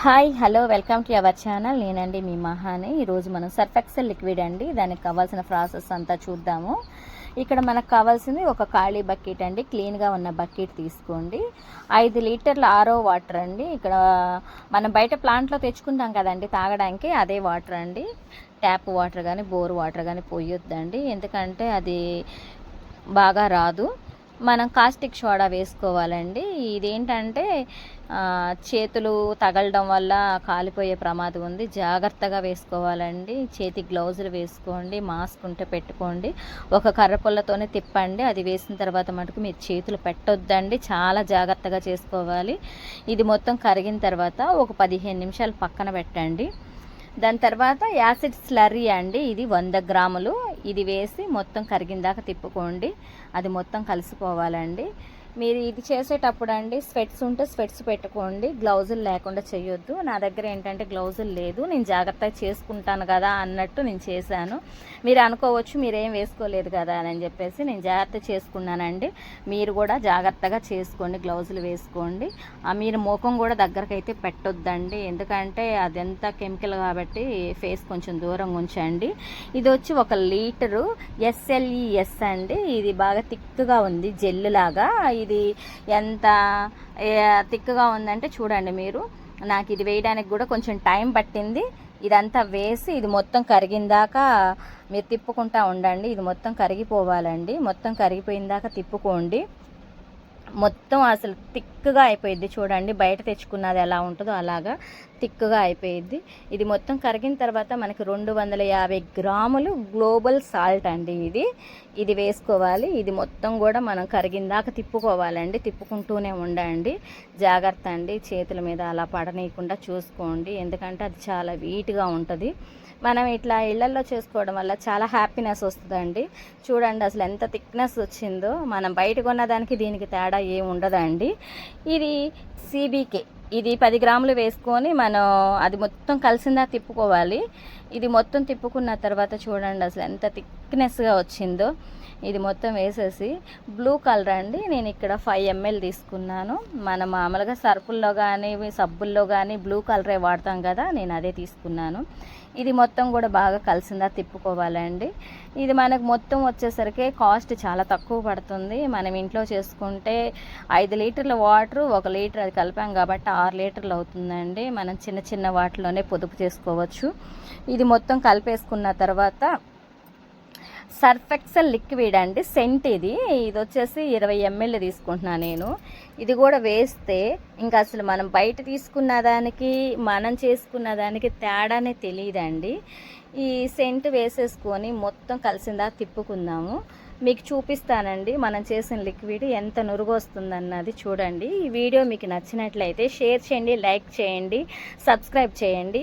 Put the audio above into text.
Hi hello welcome to our channel. నేనండి మీ మహాని. ఈరోజు మనం సర్ఫ్ ఎక్సెల్ లిక్విడ్ అండి, దానికి కావాల్సిన ప్రాసెస్ అంతా చూద్దాము. ఇక్కడ మనకు కావాల్సింది ఒక ఖాళీ బకెట్ అండి, క్లీన్గా ఉన్న బకెట్ తీసుకోండి. 5 లీటర్ల ఆరో వాటర్ అండి. ఇక్కడ మనం బయట ప్లాంట్లో తెచ్చుకుంటాం కదండి తాగడానికి, అదే వాటర్ అండి. ట్యాప్ వాటర్ కానీ బోర్ వాటర్ కానీ పోయొద్దండి, ఎందుకంటే అది బాగా రాదు. మనం కాస్టిక్ సోడా వేసుకోవాలండి. ఇదేంటంటే చేతులు తగలడం వల్ల కాలిపోయే ప్రమాదం ఉంది, జాగ్రత్తగా వేసుకోవాలండి. చేతి గ్లౌజులు వేసుకోండి, మాస్క్ ఉంటే పెట్టుకోండి. ఒక కర్రపుల్లతోనే తిప్పండి. అది వేసిన తర్వాత మటుకు మీరు చేతులు పెట్టొద్దండి, చాలా జాగ్రత్తగా చేసుకోవాలి. ఇది మొత్తం కరిగిన తర్వాత ఒక 15 నిమిషాలు పక్కన పెట్టండి. దాని తర్వాత యాసిడ్ స్లర్రీ అండి, ఇది 100 గ్రాములు. ఇది వేసి మొత్తం కరిగిందాక తిప్పుకోండి, అది మొత్తం కలిసిపోవాలండి. మీరు ఇది చేసేటప్పుడు అండి స్వెట్స్ ఉంటే స్వెట్స్ పెట్టుకోండి, గ్లౌజులు లేకుండా చేయొద్దు. నా దగ్గర ఏంటంటే గ్లౌజులు లేదు, నేను జాగ్రత్తగా చేసుకుంటాను కదా అన్నట్టు నేను చేశాను. మీరు అనుకోవచ్చు మీరేం వేసుకోలేదు కదా అని చెప్పేసి, నేను జాగ్రత్త చేసుకున్నానండి. మీరు కూడా జాగ్రత్తగా చేసుకోండి, గ్లౌజులు వేసుకోండి. మీరు ముఖం కూడా దగ్గరకు అయితే పెట్టొద్దండి, ఎందుకంటే అదంతా కెమికల్ కాబట్టి ఫేస్ కొంచెం దూరంగా ఉంచండి. ఇది వచ్చి 1 లీటరు SLES అండి. ఇది బాగా థిక్గా ఉంది, జెల్ లాగా. ఇది ఎంత థిక్గా ఉందంటే చూడండి మీరు. నాకు ఇది వేయడానికి కూడా కొంచెం టైం పట్టింది. ఇదంతా వేసి ఇది మొత్తం కరిగిందాక మీరు తిప్పుకుంటూ ఉండండి. ఇది మొత్తం కరిగిపోవాలండి, మొత్తం కరిగిపోయిందాక తిప్పుకోండి. మొత్తం అసలు థిక్గా అయిపోయిద్ది చూడండి, బయట తెచ్చుకున్నది ఎలా ఉంటుందో అలాగా థిక్గా అయిపోయిద్ది. ఇది మొత్తం కరిగిన తర్వాత మనకి 250 గ్రాములు గ్లోబల్ సాల్ట్ అండి, ఇది వేసుకోవాలి. ఇది మొత్తం కూడా మనం కరిగిందాక తిప్పుకోవాలండి, తిప్పుకుంటూనే ఉండండి. జాగ్రత్త అండి, చేతుల మీద అలా పడనీయకుండా చూసుకోండి, ఎందుకంటే అది చాలా వీట్గా ఉంటుంది. మనం ఇట్లా ఇళ్లల్లో చేసుకోవడం వల్ల చాలా హ్యాపీనెస్ వస్తుందండి. చూడండి అసలు ఎంత థిక్నెస్ వచ్చిందో. మనం బయట కొన్నదానికి దీనికి తేడా ఏమి ఉండదండి. ఇది CBK, ఇది 10 గ్రాములు వేసుకొని మనం అది మొత్తం కలిసిందా తిప్పుకోవాలి. ఇది మొత్తం తిప్పుకున్న తర్వాత చూడండి అసలు ఎంత థిక్నెస్గా వచ్చిందో. ఇది మొత్తం వేసేసి బ్లూ కలర్ అండి, నేను ఇక్కడ 5 ml తీసుకున్నాను. మనం మామూలుగా సర్పుల్లో కానీ సబ్బుల్లో కానీ బ్లూ కలరే వాడతాం కదా, నేను అదే తీసుకున్నాను. ఇది మొత్తం కూడా బాగా కలిసిందా తిప్పుకోవాలండి. ఇది మనకు మొత్తం వచ్చేసరికి కాస్ట్ చాలా తక్కువ పడుతుంది. మనం ఇంట్లో చేసుకుంటే 5 లీటర్ల వాటర్ 1 లీటర్ అది కలిపాం కాబట్టి 6 లీటర్లు అవుతుందండి. మనం చిన్న చిన్న వాటిలోనే పొదుపు చేసుకోవచ్చు. ఇది మొత్తం కలిపేసుకున్న తర్వాత సర్ఫ్ ఎక్సెల్ లిక్విడ్ అండి, సెంట్ ఇది వచ్చేసి 20 ml తీసుకుంటున్నాను నేను. ఇది కూడా వేస్తే ఇంకా అసలు మనం బయట తీసుకున్న దానికి మనం చేసుకున్న దానికి తేడానే తెలియదండి. ఈ సెంట్ వేసేసుకొని మొత్తం కలిసిందా తిప్పుకుందాము. మీకు చూపిస్తానండి మనం చేసిన లిక్విడ్ ఎంత నురుగు వస్తుందన్నది చూడండి. ఈ వీడియో మీకు నచ్చినట్లయితే షేర్ చేయండి, లైక్ చేయండి, సబ్స్క్రైబ్ చేయండి.